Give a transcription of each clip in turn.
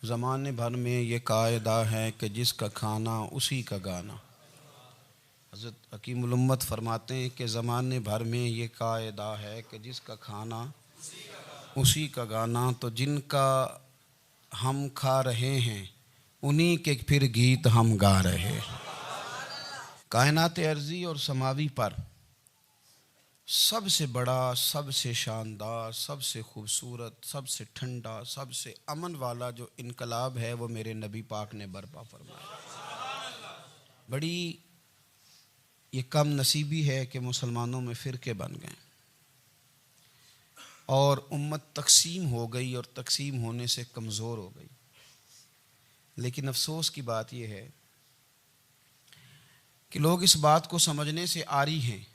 ज़माने भर में ये कायदा है कि जिसका खाना उसी का गाना। हज़रत हकीमुल उम्मत फरमाते हैं कि ज़माने भर में ये कायदा है कि जिसका खाना उसी का गाना। तो जिनका हम खा रहे हैं उन्हीं के फिर गीत हम गा रहे हैं। कायनात अर्ज़ी और समावी पर सबसे बड़ा, सबसे शानदार, सबसे खूबसूरत, सबसे ठंडा, सबसे अमन वाला जो इनकलाब है वो मेरे नबी पाक ने बर्पा फरमाया। बड़ी ये कम नसीबी है कि मुसलमानों में फ़िरके बन गए और उम्मत तकसीम हो गई और तकसीम होने से कमज़ोर हो गई। लेकिन अफसोस की बात यह है कि लोग इस बात को समझने से आरी हैं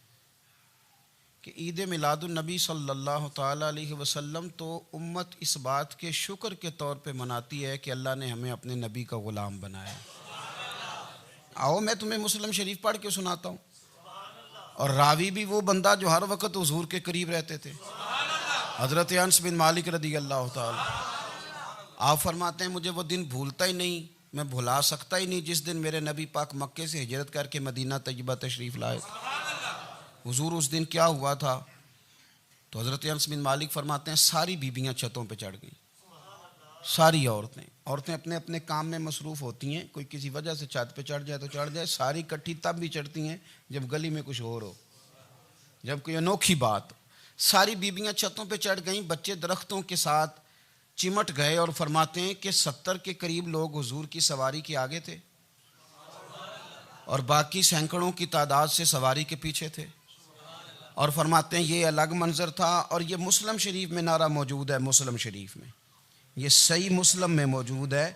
कि ईद मिलादुन नबी सल्लल्लाहु ताला अलैहि वसल्लम तो उम्मत इस बात के शुक्र के तौर पे मनाती है कि अल्लाह ने हमें अपने नबी का ग़ुलाम बनाया। आओ मैं तुम्हें मुस्लिम शरीफ पढ़ के सुनाता हूँ। और रावी भी वो बंदा जो हर वक्त हुजूर के करीब रहते थे, हज़रत अनस बिन मालिक रदी अल्लाह ताला। आप फरमाते हैं मुझे वो दिन भूलता ही नहीं, मैं भुला सकता ही नहीं जिस दिन मेरे नबी पाक मक्के से हिजरत करके मदीना तैयबा तशरीफ़ लाए। हुजूर उस दिन क्या हुआ था? तो हज़रत अनस बिन मालिक फरमाते हैं सारी बीबियाँ छतों पे चढ़ गईं, सारी औरतें अपने अपने काम में मसरूफ़ होती हैं। कोई किसी वजह से छत पे चढ़ जाए तो चढ़ जाए, सारी इकट्ठी तब भी चढ़ती हैं जब गली में कुछ और हो, जब कोई अनोखी बात। सारी बीबियाँ छतों पे चढ़ गईं, बच्चे दरख्तों के साथ चिमट गए और फरमाते हैं कि 70 के करीब लोग हुजूर की सवारी के आगे थे और बाकी सैकड़ों की तादाद से सवारी के पीछे थे। और फरमाते हैं ये अलग मंजर था। और ये मुस्लिम शरीफ में नारा मौजूद है, मुस्लिम शरीफ में, ये सही मुस्लिम में मौजूद है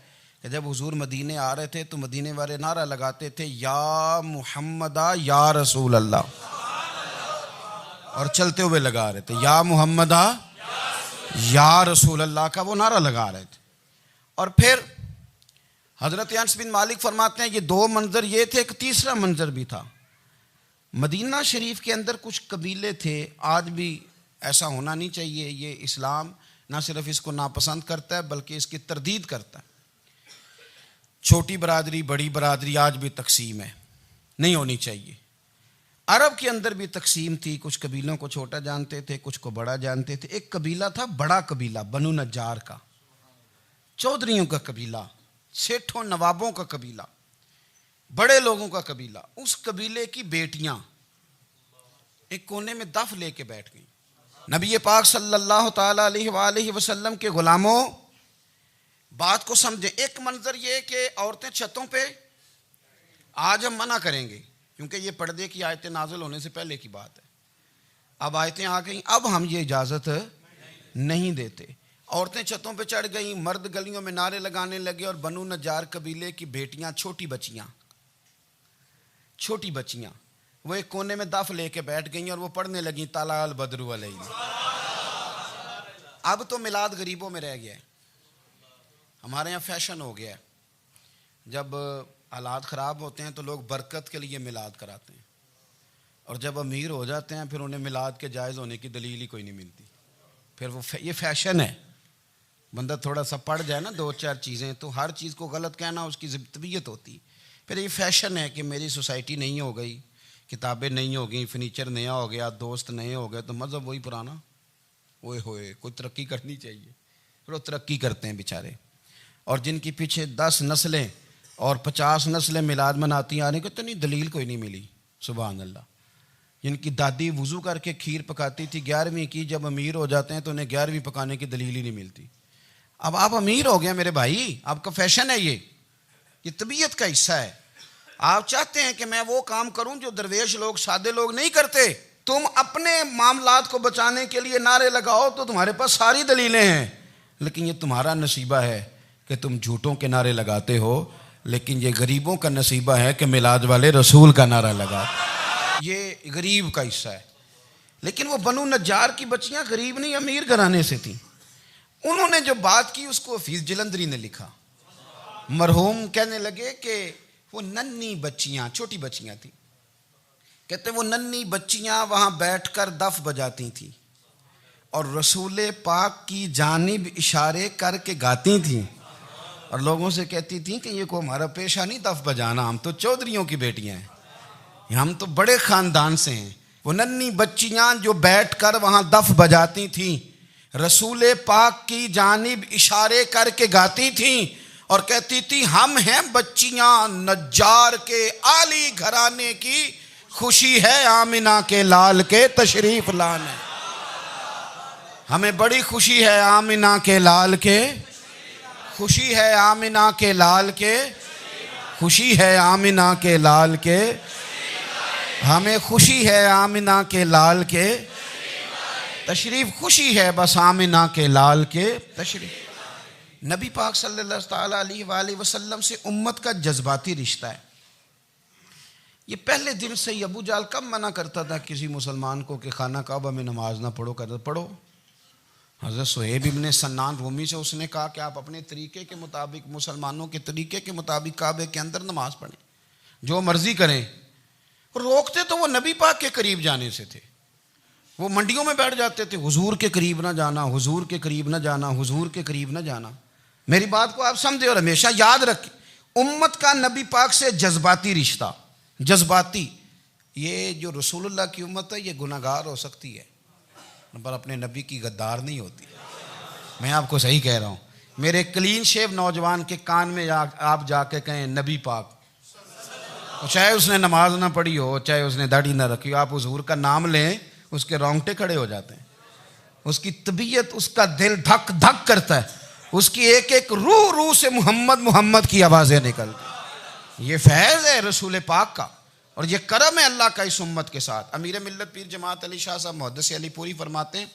कि जब हुजूर मदीने आ रहे थे तो मदीने वाले नारा लगाते थे या मुहम्मदा या रसूल अल्लाह, और चलते हुए लगा रहे थे या मुहम्मदा या रसूल अल्लाह का वो नारा लगा रहे थे। और फिर हज़रत अनस बिन मालिक फरमाते हैं ये दो मंजर ये थे, एक तीसरा मंजर भी था। मदीना शरीफ के अंदर कुछ कबीले थे, आज भी ऐसा होना नहीं चाहिए। ये इस्लाम ना सिर्फ इसको नापसंद करता है बल्कि इसकी तरदीद करता है। छोटी बरादरी बड़ी बरादरी आज भी तकसीम है, नहीं होनी चाहिए। अरब के अंदर भी तकसीम थी, कुछ कबीलों को छोटा जानते थे, कुछ को बड़ा जानते थे। एक कबीला था बड़ा कबीला बनु नज्जार का, चौधरियों का कबीला, सेठों नवाबों का कबीला, बड़े लोगों का कबीला। उस कबीले की बेटियां एक कोने में दफ लेके बैठ गईं। नबी पाक सल्लल्लाहु ताला अलैहि वसल्लम के गुलामों बात को समझे। एक मंजर ये कि औरतें छतों पे, आज हम मना करेंगे क्योंकि ये पर्दे की आयतें नाज़िल होने से पहले की बात है। अब आयतें आ गई, अब हम ये इजाज़त नहीं देते। औरतें छतों पे चढ़ गईं, मर्द गलियों में नारे लगाने लगे और बनु नज्जार कबीले की बेटियां, छोटी बच्चियां वो एक कोने में दफ लेके बैठ गईं और वो पढ़ने लगी ताला अल बदरु अलैना। अब तो मिलाद गरीबों में रह गया है। हमारे यहाँ फैशन हो गया है, जब हालात ख़राब होते हैं तो लोग बरकत के लिए मिलाद कराते हैं, और जब अमीर हो जाते हैं फिर उन्हें मिलाद के जायज़ होने की दलील ही कोई नहीं मिलती। फिर वो ये फैशन है। बंदा थोड़ा सा पढ़ जाए ना दो चार चीज़ें तो हर चीज़ को गलत कहना उसकी तबीयत होती। फिर ये फैशन है कि मेरी सोसाइटी नहीं हो गई, किताबें नहीं हो गई, फर्नीचर नया हो गया, दोस्त नए हो गए, तो मज़हब वही पुराना। ओए होए, कोई तरक्की करनी चाहिए। फिर वो तरक्की करते हैं बेचारे। और जिनकी पीछे 10 नस्लें और 50 नस्लें मिलाद मनाती आ रही, को तो नहीं दलील कोई नहीं मिली। सुभान अल्लाह। जिनकी दादी वुज़ू करके खीर पकाती थी 11वीं की, जब अमीर हो जाते हैं तो उन्हें 11वीं पकाने की दलील ही नहीं मिलती। अब आप अमीर हो गए मेरे भाई, आपका फैशन है, ये तबीयत का हिस्सा है। आप चाहते हैं कि मैं वो काम करूं जो दरवेश लोग, सादे लोग नहीं करते। तुम अपने मामलात को बचाने के लिए नारे लगाओ तो तुम्हारे पास सारी दलीलें हैं, लेकिन ये तुम्हारा नसीबा है कि तुम झूठों के नारे लगाते हो। लेकिन ये गरीबों का नसीबा है कि मिलाद वाले रसूल का नारा लगा। ये गरीब का हिस्सा है। लेकिन वो बनु नज्जार की बच्चियां गरीब नहीं, अमीर घराने से थी। उन्होंने जो बात की उसको हफीज जलंधरी ने लिखा। मरहूम कहने लगे कि वो नन्ही बच्चियां, छोटी बच्चियां थी। कहते वो नन्ही बच्चियां वहां बैठकर दफ बजाती थी और रसूल पाक की जानिब इशारे करके गाती थी और लोगों से कहती थी कि ये को हमारा पेशा नहीं दफ बजाना, हम तो चौधरियों की बेटियां हैं, हम तो बड़े खानदान से हैं। वो नन्ही बच्चियां जो बैठकर वहां दफ बजाती थी, रसूल पाक की जानिब इशारे करके गाती थी और कहती थी हम हैं बच्चियां नज्जार के आली घराने की, खुशी है आमिना के लाल के तशरीफ लाने। हमें बड़ी खुशी है आमिना के लाल के, खुशी है आमिना के लाल के, खुशी है आमिना के लाल के, हमें खुशी है आमिना के लाल के तशरीफ, खुशी है बस आमिना के लाल के तशरीफ। नबी पाक सल्लल्लाहु अलैहि वसल्लम से उम्मत का जज्बाती रिश्ता है। ये पहले दिन से ही अबू जाल कब मना करता था किसी मुसलमान को कि खाना काबा में नमाज ना पढ़ो, कहता पढ़ो। हज़रत सुहैब इब्ने सन्नान रूमी से उसने कहा कि आप अपने तरीके के मुताबिक, मुसलमानों के तरीके के मुताबिक काबे के अंदर नमाज पढ़ें, जो मर्जी करें। रोकते तो वो नबी पाक के करीब जाने से थे। वो मंडियों में बैठ जाते थे, हुजूर के करीब ना जाना, हुजूर के करीब ना जाना, हुजूर के करीब ना जाना। मेरी बात को आप समझे और हमेशा याद रखें, उम्मत का नबी पाक से जज्बाती रिश्ता, जज्बाती। ये जो रसूलुल्लाह की उम्मत है ये गुनाहगार हो सकती है पर अपने नबी की गद्दार नहीं होती। मैं आपको सही कह रहा हूँ। मेरे क्लीन शेव नौजवान के कान में आप जाके कहें नबी पाक, चाहे उसने नमाज ना पढ़ी हो, चाहे उसने दाढ़ी ना रखी हो, आप हुजूर का नाम लें, उसके रोंगटे खड़े हो जाते हैं, उसकी तबीयत, उसका दिल धक धक करता है, उसकी एक एक रूह से मोहम्मद मोहम्मद की आवाज़ें निकलती। ये फैज़ है रसूल पाक का और ये करम है अल्लाह का इस उम्मत के साथ। अमीर मिल्लत पीर जमात अली शाह साहब मुहद्दिस अली पूरी फरमाते हैं,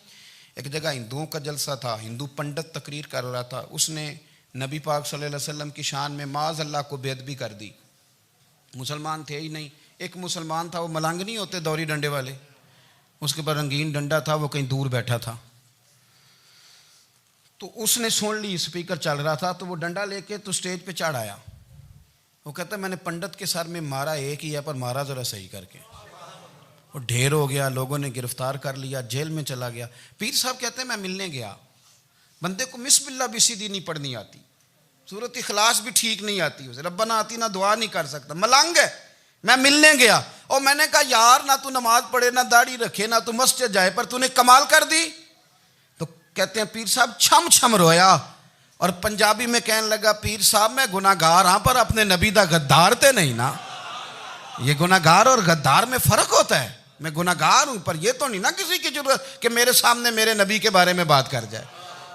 एक जगह हिंदुओं का जलसा था, हिंदू पंडित तकरीर कर रहा था, उसने नबी पाक सल्लल्लाहु अलैहि वसल्लम की शान में माज़ अल्लाह को बेअदबी कर दी। मुसलमान थे ही नहीं, एक मुसलमान था, वो मलंग नहीं होते दौरी डंडे वाले, उसके पर रंगीन डंडा था, वो कहीं दूर बैठा था। तो उसने सुन ली, स्पीकर चल रहा था, तो वो डंडा लेके तो स्टेज पे चढ़ आया। वो कहता मैंने पंडित के सर में मारा एक ही है, पर मारा ज़रा सही करके। वो ढेर हो गया, लोगों ने गिरफ्तार कर लिया, जेल में चला गया। पीर साहब कहते हैं मैं मिलने गया, बंदे को बिस्मिल्लाह भी सीधी नहीं पढ़नी आती, सूरत इखलास भी ठीक नहीं आती, उसे रब्बना आती ना दुआ नहीं कर सकता, मलंग है। मैं मिलने गया और मैंने कहा यार ना तू नमाज पढ़े, ना दाढ़ी रखे, ना तू मस्जिद जाए, पर तूने कमाल कर दी। तो कहते हैं पीर साहब छम छम रोया और पंजाबी में कहने लगा पीर साहब मैं गुनाहगार हाँ, पर अपने नबी दा गद्दार ते नहीं ना। ये गुनाहगार और गद्दार में फ़र्क होता है। मैं गुनाहगार हूँ पर यह तो नहीं ना किसी की जरूरत कि मेरे सामने मेरे नबी के बारे में बात कर जाए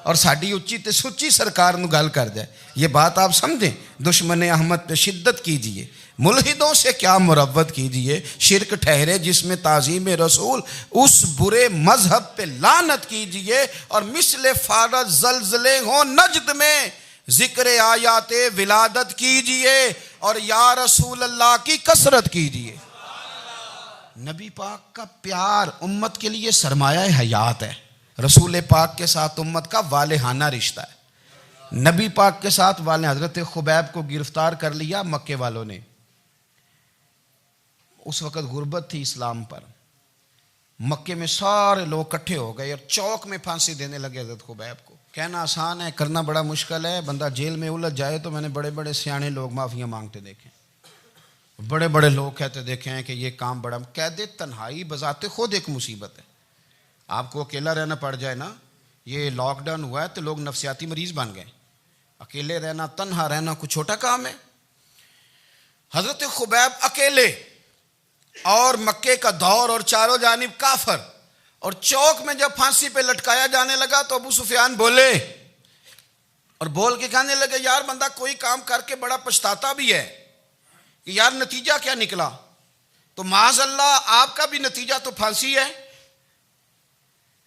और साड़ी उच्ची ते सुच्ची सरकार ਨੂੰ गल कर जाए। ये बात आप समझें। दुश्मन अहमद पे शिद्दत कीजिए, मुल्हिदों से क्या मुरव्वत कीजिए, शिरक ठहरे जिसमें ताज़ीम रसूल, उस बुरे मजहब पे लानत कीजिए और मिसले फारज जलजले हो नजद में जिक्र आयाते विलादत कीजिए और या रसूल अल्लाह की कसरत कीजिए। नबी पाक का प्यार उम्मत के लिए सरमाया हयात है। रसूल पाक के साथ उम्मत का वालेहाना रिश्ता है। नबी पाक के साथ वाले, हजरत खुबैब को गिरफ्तार कर लिया मक्के वालों ने। उस वक़्त गुर्बत थी इस्लाम पर। मक्के में सारे लोग इकट्ठे हो गए और चौक में फांसी देने लगे हजरत खुबैब को। कहना आसान है, करना बड़ा मुश्किल है। बंदा जेल में उलझ जाए तो मैंने बड़े बड़े सियाने लोग माफ़ियाँ मांगते देखे, बड़े बड़े लोग कहते देखे हैं कि ये काम बड़ा। कैदे तन्हाई बजाते खुद एक मुसीबत है। आपको अकेला रहना पड़ जाए ना, ये लॉकडाउन हुआ है तो लोग नफसियाती मरीज बन गए। अकेले रहना, तन्हा रहना कुछ छोटा काम है। हजरत खुबैब अकेले और मक्के का दौर और चारों जानिब काफर, और चौक में जब फांसी पे लटकाया जाने लगा तो अबू सुफियान बोले और बोल के कहने लगे यार बंदा कोई काम करके बड़ा पछताता भी है कि यार नतीजा क्या निकला। तो माज़अल्लाह आपका भी नतीजा तो फांसी है,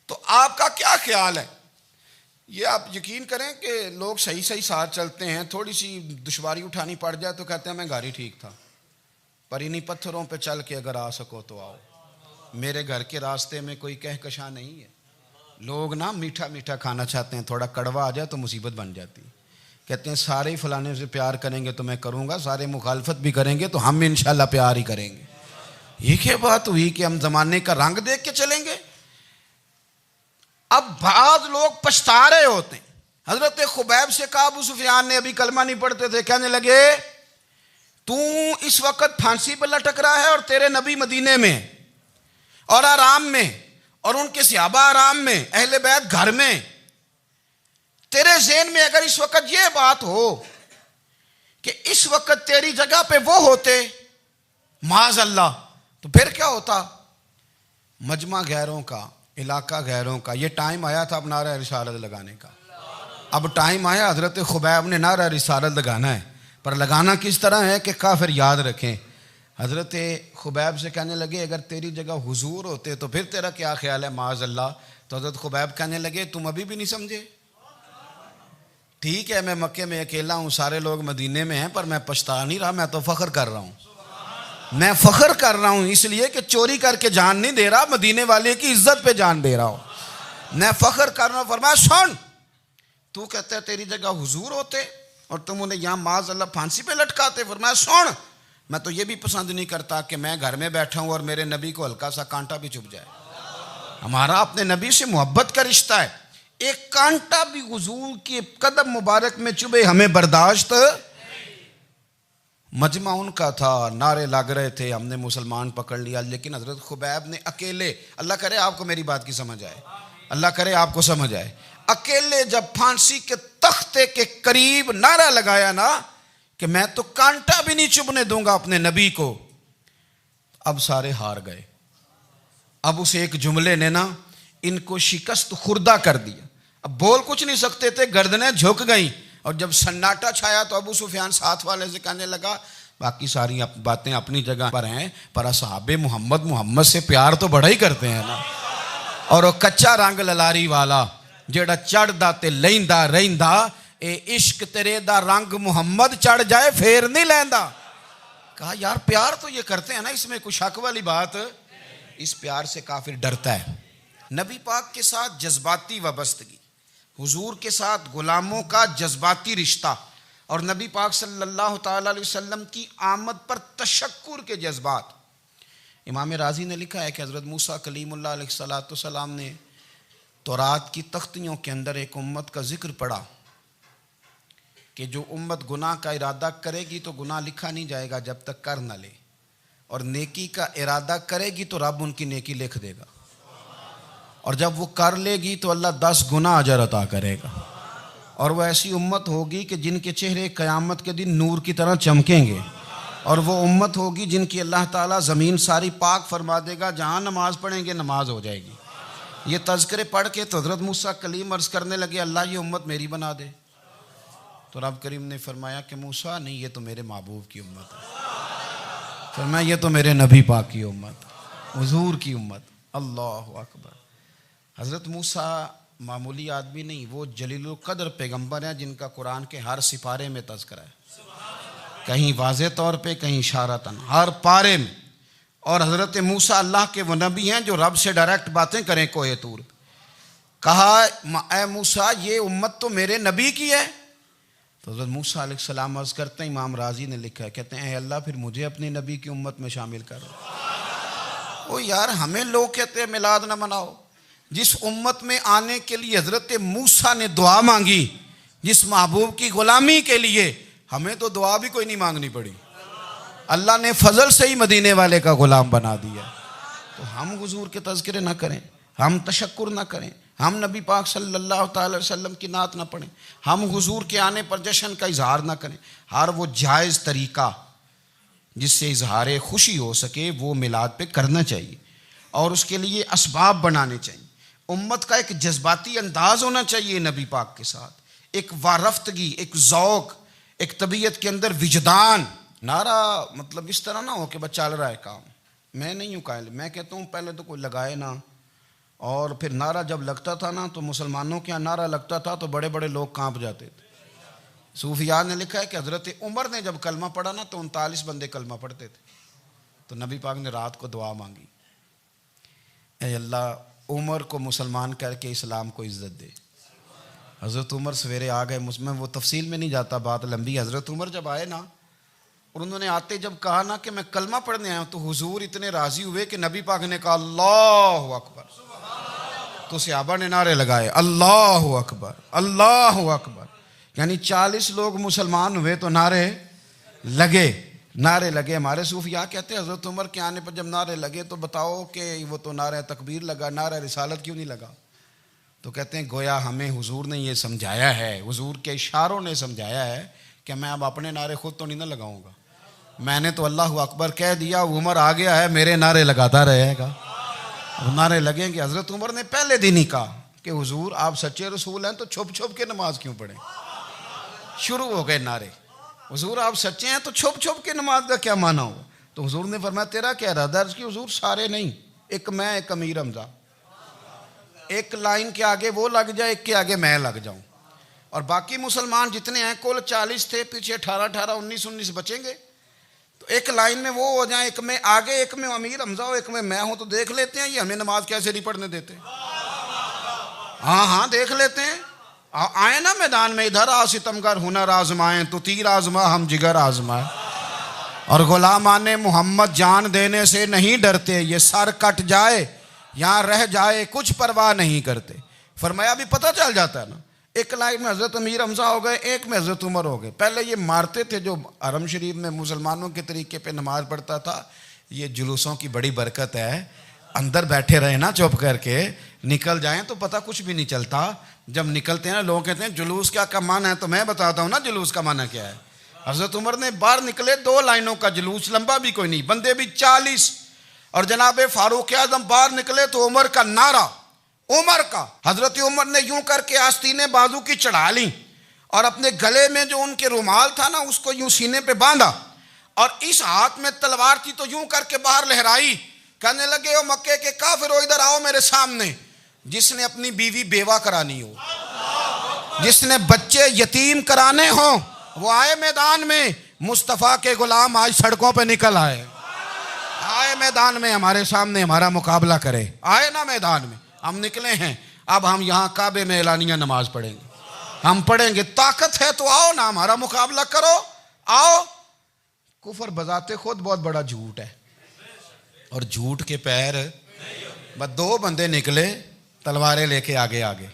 तो आपका क्या ख्याल है। ये आप यकीन करें कि लोग सही सही साथ चलते हैं, थोड़ी सी दुश्वारी उठानी पड़ जाए तो कहते हैं मैं गाड़ी ठीक था, पर इन्हीं पत्थरों पे चल के अगर आ सको तो आओ। मेरे घर के रास्ते में कोई कहकशां नहीं है। लोग ना मीठा मीठा खाना चाहते हैं, थोड़ा कड़वा आ जाए तो मुसीबत बन जाती है। कहते हैं सारे ही फलाने से प्यार करेंगे तो मैं करूँगा, सारे मुखालफत भी करेंगे तो हम इंशाल्लाह प्यार ही करेंगे। ये क्या बात हुई कि हम ज़माने का रंग देख के चलेंगे। अब बाद लोग पछता रहे होते हैं, हजरत खुबैब से कहा, अबू सुफियान ने अभी कलमा नहीं पढ़ते थे, कहने लगे तू इस वक्त फांसी पर लटक रहा है और तेरे नबी मदीने में और आराम में, और उनके सहाबा आराम में, अहले बैत घर में। तेरे ज़हन में अगर इस वक्त यह बात हो कि इस वक्त तेरी जगह पे वो होते, माज़ अल्लाह, तो फिर क्या होता? मजमा गैरों का, इलाका गैरों का। ये टाइम आया था अब नारा रिसालत लगाने का। अब टाइम आया हजरत खुबैब ने नारा रिसालत लगाना है, पर लगाना किस तरह है कि काफिर याद रखें। हजरत खुबैब से कहने लगे अगर तेरी जगह हुजूर होते तो फिर तेरा क्या ख्याल है, माज़ अल्लाह। तो हजरत खुबैब कहने लगे तुम अभी भी नहीं समझे? ठीक है, मैं मक्के में अकेला हूँ, सारे लोग मदीने में हैं, पर मैं पछता नहीं रहा, मैं तो फख्र कर रहा हूँ। मैं फख्र कर रहा हूँ इसलिए कि चोरी करके जान नहीं दे रहा, मदीने वाले की इज्जत पे जान दे रहा हूँ। मैं फख्र कर रहा हूँ। फरमाया सुन, तू कहता है तेरी जगह हुजूर होते और तुम उन्हें यहाँ माज़ अल्लाह फांसी पे लटकाते। फरमाया सुन, मैं तो ये भी पसंद नहीं करता कि मैं घर में बैठा हूँ और मेरे नबी को हल्का सा कांटा भी चुभ जाए। हमारा अपने नबी से मोहब्बत का रिश्ता है, एक कांटा भी हुजूर के कदम मुबारक में चुभे हमें बर्दाश्त। मजमा उनका था, नारे लग रहे थे, हमने मुसलमान पकड़ लिया, लेकिन हजरत खुबैब ने अकेले, अल्लाह करे आपको मेरी बात की समझ आए, अल्लाह करे आपको समझ आए, अकेले जब फांसी के तख्ते के करीब नारा लगाया ना कि मैं तो कांटा भी नहीं चुभने दूंगा अपने नबी को, अब सारे हार गए। अब उस एक जुमले ने ना इनको शिकस्त खुर्दा कर दिया। अब बोल कुछ नहीं सकते थे, गर्दनें झुक गई। और जब सन्नाटा छाया तो अबू सुफियान साथ वाले से कहने लगा बाकी सारी बातें अपनी जगह पर हैं, पर असहाबे मोहम्मद से प्यार तो बड़ा ही करते हैं ना। और वो कच्चा रंग ललारी वाला जेड़ा चढ़दा ते लैंदा रहिंदा, ए इश्क तेरे दा रंग मुहम्मद चढ़ जाए फेर नहीं लैंदा। कहा यार प्यार तो ये करते हैं ना, इसमें कुछ शक वाली बात। इस प्यार से काफिर डरता है। नबी पाक के साथ जज्बाती वाबस्तगी, हुजूर के साथ गुलामों का जज्बाती रिश्ता, और नबी पाक सल्लल्लाहु ताला अलैहि वसल्लम की आमद पर तशक्कुर के जज्बात। इमाम राजी ने लिखा है कि हज़रत मूसा कलीमुल्लाह अलैहिस्सलाम ने तौरात की तख्तियों के अंदर एक उम्मत का जिक्र पढ़ा कि जो उम्मत गुनाह का इरादा करेगी तो गुनाह लिखा नहीं जाएगा जब तक कर न ले, और नेकी का इरादा करेगी तो रब उनकी नेकी लिख देगा, और जब वो कर लेगी तो अल्लाह 10 गुना अजर अता करेगा। और वो ऐसी उम्मत होगी कि जिनके चेहरे क़यामत के दिन नूर की तरह चमकेंगे, और वो उम्मत होगी जिनकी अल्लाह ताला ज़मीन सारी पाक फरमा देगा, जहाँ नमाज पढ़ेंगे नमाज हो जाएगी। ये तज़किरे पढ़ के तो हज़रत मूसा कलीम अर्ज़ करने लगे अल्लाह ये उम्मत मेरी बना दे। तो रब करीम ने फरमाया कि मूसा नहीं, ये तो मेरे महबूब की उम्मत है। फरमाया ये तो मेरे नबी पाक की उम्मत, हुजूर की उम्मत। अल्लाह अकबर। हज़रत मूसा मामूली आदमी नहीं, वो जलीलुल क़द्र पैगम्बर हैं जिनका कुरान के हर सिपारे में तज़किरा है, कहीं वाज़े तौर पे, कहीं इशारतन, हर पारे में। और हज़रत मूसा अल्लाह के वो नबी हैं जो रब से डायरेक्ट बातें करें कोहे तूर। कहा ए मूसा ये उम्मत तो मेरे नबी की है। तो हज़रत मूसा अलैहिस्सलाम अर्ज़ करते हैं, इमाम राजी ने लिखा है, कहते हैं अल्लाह फिर मुझे अपनी नबी की उम्मत में शामिल कर। ओ यार हमें लोग कहते हैं मिलाद ना मनाओ, जिस उम्मत में आने के लिए हज़रत मूसा ने दुआ मांगी, जिस महबूब की गुलामी के लिए, हमें तो दुआ भी कोई नहीं मांगनी पड़ी, अल्लाह ने फजल से ही मदीने वाले का गुलाम बना दिया। तो हम हुजूर के तज़किरे ना करें, हम तशक्कुर ना करें, हम नबी पाक सल्लल्लाहु अलैहि वसल्लम की नात ना पढ़ें, हम हुजूर के आने पर जश्न का इजहार ना करें। हर वो जायज़ तरीका जिससे इजहार खुशी हो सके वो मिलाद पे करना चाहिए, और उसके लिए असबाब बनाने चाहिए। उम्मत का एक जज्बाती अंदाज होना चाहिए नबी पाक के साथ, एक वारफ्तगी, एक ज़ौक़, एक तबीयत के अंदर विजदान। नारा मतलब इस तरह ना हो कि बस चल रहा है काम, मैं नहीं हूँ कायल। मैं कहता हूँ पहले तो कोई लगाए ना, और फिर नारा जब लगता था ना तो मुसलमानों के यहाँ नारा लगता था तो बड़े बड़े लोग कांप जाते थे। सूफिया ने लिखा है कि हज़रत उमर ने जब कलमा पढ़ा ना तो 39 बंदे कलमा पढ़ते थे। तो नबी पाक ने रात को दुआ मांगी, ऐ अल्लाह उमर को मुसलमान करके इस्लाम को इज़्ज़त दे। हज़रत उमर सवेरे आ गए, मुझमें वो तफसील में नहीं जाता, बात लंबी। हज़रत उमर जब आए ना और उन्होंने आते जब कहा ना कि मैं कलमा पढ़ने आया हूँ, तो हुजूर इतने राज़ी हुए कि नबी पाक ने कहा अल्लाहु अकबर। तो सहाबा ने नारे लगाए अल्लाहु अकबर अल्लाहु अकबर, यानी 40 लोग मुसलमान हुए तो नारे लगे। हमारे सूफिया कहते हैं हजरत उमर के आने पर जब नारे लगे तो बताओ कि वो तो नारा तकबीर लगा, नारा रिसालत क्यों नहीं लगा? तो कहते हैं गोया हमें हुजूर ने ये समझाया है, हुजूर के इशारों ने समझाया है कि मैं अब अपने नारे खुद तो नहीं ना लगाऊंगा, मैंने तो अल्लाह अकबर कह दिया, उमर आ गया है, मेरे नारे लगाता रहेगा। अब नारे लगेंगे। हजरत उमर ने पहले दिन ही कहा कि हुजूर आप सच्चे रसूल हैं तो छुप छुप के नमाज क्यों पढ़ें? शुरू हो गए नारे, हुजूर आप सच्चे हैं तो छुप छुप के नमाज का क्या माना हो? तो हुजूर ने फरमाया तेरा क्या इरादा है? हुजूर सारे नहीं, एक मैं एक अमीर हमजा, एक लाइन के आगे वो लग जाए, एक के आगे मैं लग जाऊं, और बाकी मुसलमान जितने हैं कुल 40 थे, पीछे 18 19 बचेंगे, तो एक लाइन में वो हो जाए, एक में आगे, एक में अमीर हमजा हो, एक में मैं हूं, तो देख लेते हैं ये हमें नमाज कैसे नहीं पढ़ने देते। हाँ देख लेते हैं, आए ना मैदान में, इधर आ सितमगर हुनर आजमाएं तो तीर आजमा हम जिगर आजमाए, और गुलामाने मोहम्मद जान देने से नहीं डरते, ये सर कट जाए यहाँ रह जाए कुछ परवाह नहीं करते। फरमाया भी पता चल जाता है ना, एक लाइन में हजरत अमीर हमजा हो गए, एक में हजरत उमर हो गए। पहले ये मारते थे, जो हरम शरीफ में मुसलमानों के तरीके पे नमाज पढ़ता था, ये जुलूसों की बड़ी बरकत है, अंदर बैठे रहे ना चुप करके, निकल जाएं तो पता कुछ भी नहीं चलता। जब निकलते हैं ना लोग कहते हैं जुलूस क्या माना है, तो मैं बताता हूँ ना जुलूस का माना क्या है। हजरत उमर ने बाहर निकले, 2 लाइनों का जुलूस, लंबा भी कोई नहीं, बंदे भी 40, और जनाब फारूक आजम बाहर निकले तो उमर का नारा, उमर का, हजरत उमर ने यूं करके आस्तीने बाजू की चढ़ा ली और अपने गले में जो उनके रुमाल था ना उसको यूं सीने पे बांधा, और इस हाथ में तलवार थी तो यूं करके बाहर लहराई, कहने लगे ओ मक्के के काफिरो इधर आओ मेरे सामने, जिसने अपनी बीवी बेवा करानी हो, जिसने बच्चे यतीम कराने हो, वो आए मैदान में। मुस्तफ़ा के गुलाम आज सड़कों पे निकल आए मैदान में, हमारे सामने हमारा मुकाबला करे, आए ना मैदान में, हम निकले हैं। अब हम यहाँ काबे में एलानिया नमाज पढ़ेंगे, हम पढ़ेंगे, ताकत है तो आओ ना हमारा मुकाबला करो, आओ। कुफर बजाते खुद बहुत बड़ा झूठ है, और झूठ के पैर, बस 2 बंदे निकले तलवारें लेके आगे,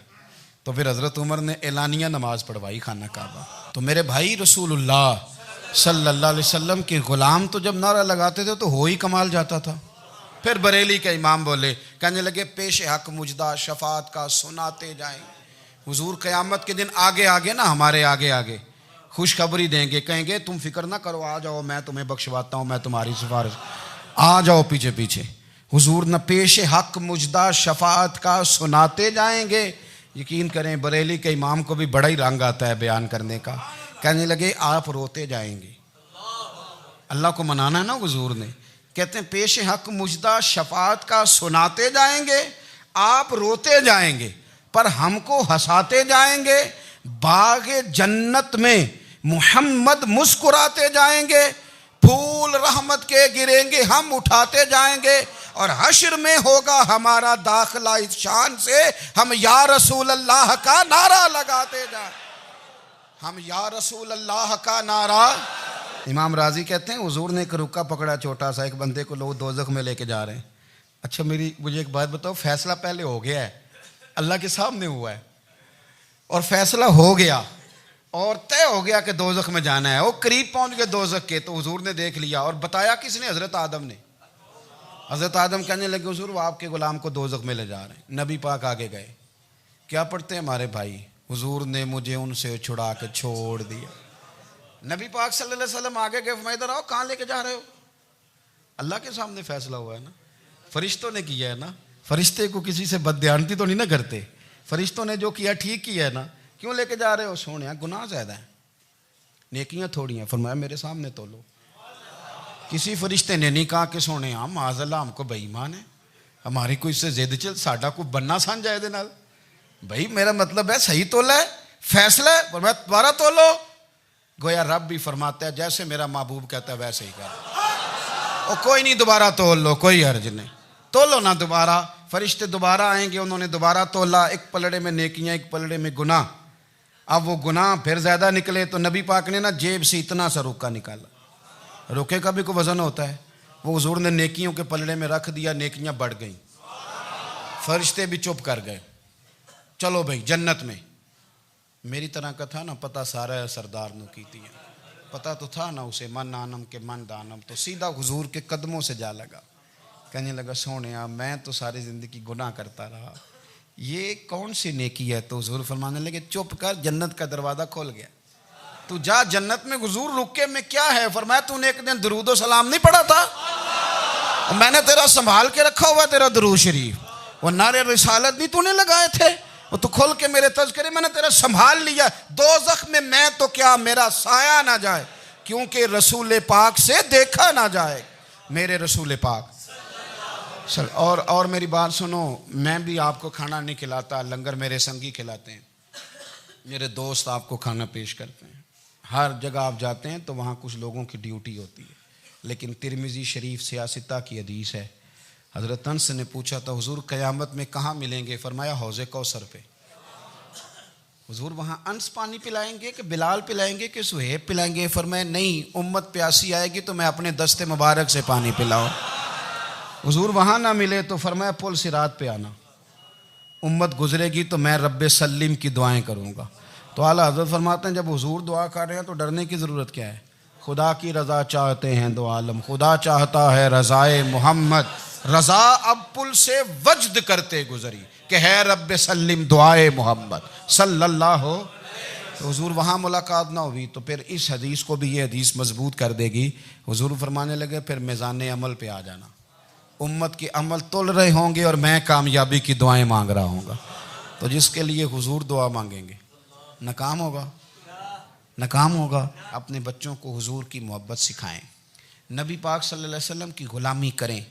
तो फिर हजरत उमर ने एलानिया नमाज पढ़वाई खाना काबा। तो मेरे भाई रसूलुल्लाह सल्लल्लाहु अलैहि वसल्लम के गुलाम तो जब नारा लगाते थे तो हो ही कमाल जाता था। फिर बरेली के इमाम बोले, कहने लगे पेश हक मुजदा शफात का सुनाते जाएं। हुजूर क़यामत के दिन आगे ना हमारे आगे खुशखबरी देंगे, कहेंगे तुम फिक्र ना करो, आ जाओ मैं तुम्हें बख्शवाता हूँ, मैं तुम्हारी सिफारिश, आ जाओ पीछे। हुजूर न पेश हक मुजदा शफात का सुनाते जाएंगे। यकीन करें बरेली के इमाम को भी बड़ा ही रंग आता है बयान करने का। कहने लगे आप रोते जाएंगे, अल्लाह को मनाना है ना हुजूर ने, कहते हैं पेश हक मुजदा शफात का सुनाते जाएंगे, आप रोते जाएंगे पर हमको हंसाते जाएंगे। बागे जन्नत में मुहम्मद मुस्कुराते जाएंगे, फूल रहमत के गिरेंगे हम उठाते जाएंगे, और हश्र में होगा हमारा दाखिला इस शान से हम या रसूल अल्लाह का नारा लगाते जाएं, हम या रसूल अल्लाह का नारा। इमाम राजी कहते हैं हुजूर ने एक रुका पकड़ा छोटा सा, एक बंदे को लोग दोज़ख में लेके जा रहे हैं। अच्छा मुझे एक बात बताओ, फैसला पहले हो गया है, अल्लाह के सामने हुआ है, और फैसला हो गया और तय हो गया कि दोज़ख में जाना है, वो करीब पहुंच गए दोज़ख के, तो हुजूर ने देख लिया, और बताया किसने? हजरत आदम ने। हजरत आदम कहने लगे हुजूर वो आपके गुलाम को दोज़ख में ले जा रहे हैं। नबी पाक आगे गए, क्या पढ़ते हैं हमारे भाई, हुजूर ने मुझे उनसे छुड़ा के छोड़ दिया। नबी पाक सल्लल्लाहु अलैहि वसल्लम आगे गए, फरमाया इधर आओ, कहाँ लेके जा रहे हो? अल्लाह के सामने फैसला हुआ है ना, फरिश्तों ने किया है ना, फरिश्ते को किसी से बदध्यानती तो नहीं ना करते, फरिश्तों ने जो किया ठीक किया है ना, क्यों लेके जा रहे हो? सोने गुनाह ज़्यादा है, नेकियां थोड़ी हैं। फरमाया मेरे सामने तोलो। किसी फरिश्ते ने नहीं कहा कि सोने हम माज़अल्लाह हमको बेईमान है, हमारी कोई इससे जिद चल, साडा को बनना सान जाए दे नाल, भाई मेरा मतलब है सही तोला है, फैसला है, फरमाया दोबारा तोलो। गोया रब भी फरमाता है जैसे मेरा महबूब कहता है वैसे ही कर, और कोई नहीं दोबारा तोल लो, कोई हर्ज नहीं, तोलो ना दोबारा। फरिश्ते दोबारा आएंगे, उन्होंने दोबारा तोला, एक पलड़े में नेकियां एक पलड़े में गुनाह। अब वो गुनाह फिर ज्यादा निकले तो नबी पाक ने ना जेब से इतना सा रुका निकाला, रुके का भी कोई वजन होता है, वो हुजूर ने नेकियों के पलड़े में रख दिया, नेकियां बढ़ गई। फरिश्ते भी चुप कर गए। चलो भाई जन्नत में। मेरी तरह का था ना, पता सारा है सरदार ने की थी, पता तो था ना उसे, मन आनम के मन दानम। तो सीधा हुजूर के कदमों से जा लगा, कहने लगा सोने मैं तो सारी ज़िंदगी गुनाह करता रहा, ये कौन सी नेकी है? तो हुजूर फरमाने लगे चुप कर, जन्नत का दरवाज़ा खोल गया, तू जा जन्नत में। हुजूर रुके में क्या है? फरमाया तूने एक दिन दरूद सलाम नहीं पढ़ा था, मैंने तेरा संभाल के रखा हुआ तेरा दरूद शरीफ, वो नारे रिसालत नहीं तूने लगाए थे, वो तो खोल के मेरे तज़किरे मैंने तेरा संभाल लिया। दोज़ख में मैं तो क्या मेरा साया ना जाए, क्योंकि रसूल पाक से देखा ना जाए, मेरे रसूल पाक। और मेरी बात सुनो, मैं भी आपको खाना नहीं खिलाता, लंगर मेरे संगी खिलाते हैं, मेरे दोस्त आपको खाना पेश करते हैं। हर जगह आप जाते हैं तो वहाँ कुछ लोगों की ड्यूटी होती है, लेकिन तिरमिज़ी शरीफ सियासता की हदीस है, हज़रत अनस ने पूछा था हुजूर क़यामत में कहाँ मिलेंगे? फरमाया हौज़े कौसर पे। हुजूर वहाँ अनस पानी पिलाएंगे कि बिलाल पिलाएंगे कि सुहेब पिलाएंगे? फरमाया नहीं, उम्मत प्यासी आएगी तो मैं अपने दस्ते मुबारक से पानी पिलाऊँ। हुजूर वहाँ ना मिले तो फरमाया पुल सिरात पे आना, उम्मत गुजरेगी तो मैं रब्बे सल्लिम की दुआएं करूँगा। तो आला हज़रत फरमाते हैं जब हुजूर दुआ कर रहे हैं तो डरने की ज़रूरत क्या है? खुदा की रज़ा चाहते हैं दो आलम, खुदा चाहता है रज़ाए मोहम्मद, रज़ा अब पुल से वज्द करते गुजरी कि है रब्बे सल्लिम दुआए मोहम्मद सल्लल्लाहु। तो हुजूर वहाँ मुलाकात ना हुई तो फिर इस हदीस को भी ये हदीस मजबूत कर देगी। हुजूर फरमाने लगे फिर मिज़ान अमल पे आ जाना, उम्मत के अमल तोल रहे होंगे और मैं कामयाबी की दुआएं मांग रहा हूँगा। तो जिसके लिए हुजूर दुआ मांगेंगे नाकाम होगा, नाकाम होगा। अपने बच्चों को हुजूर की मोहब्बत सिखाएं, नबी पाक सल्लल्लाहु अलैहि वसल्लम की ग़ुलामी करें।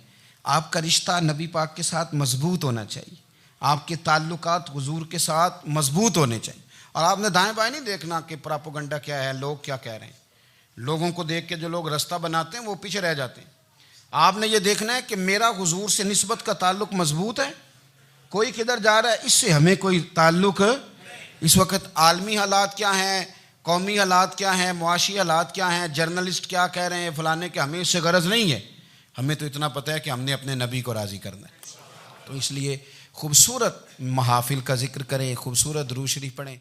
आपका रिश्ता नबी पाक के साथ मजबूत होना चाहिए, आपके ताल्लुकात हुजूर के साथ मजबूत होने चाहिए। और आपने दाएं बाएं नहीं देखना कि प्रोपेगेंडा क्या है, लोग क्या कह रहे हैं। लोगों को देख के जो लोग रास्ता बनाते हैं वो पीछे रह जाते हैं। आपने ये देखना है कि मेरा हुजूर से निस्बत का ताल्लुक मजबूत है, कोई किधर जा रहा है इससे हमें कोई ताल्लुक। इस वक्त आलमी हालात क्या हैं, कौमी हालात क्या हैं, मुआशी हालात क्या हैं, जर्नलिस्ट क्या कह रहे हैं फलाने के, हमें इससे गरज नहीं है। हमें तो इतना पता है कि हमने अपने नबी को राज़ी करना है। तो इसलिए खूबसूरत महाफिल का जिक्र करें, खूबसूरत दुरूद शरीफ पढ़ें।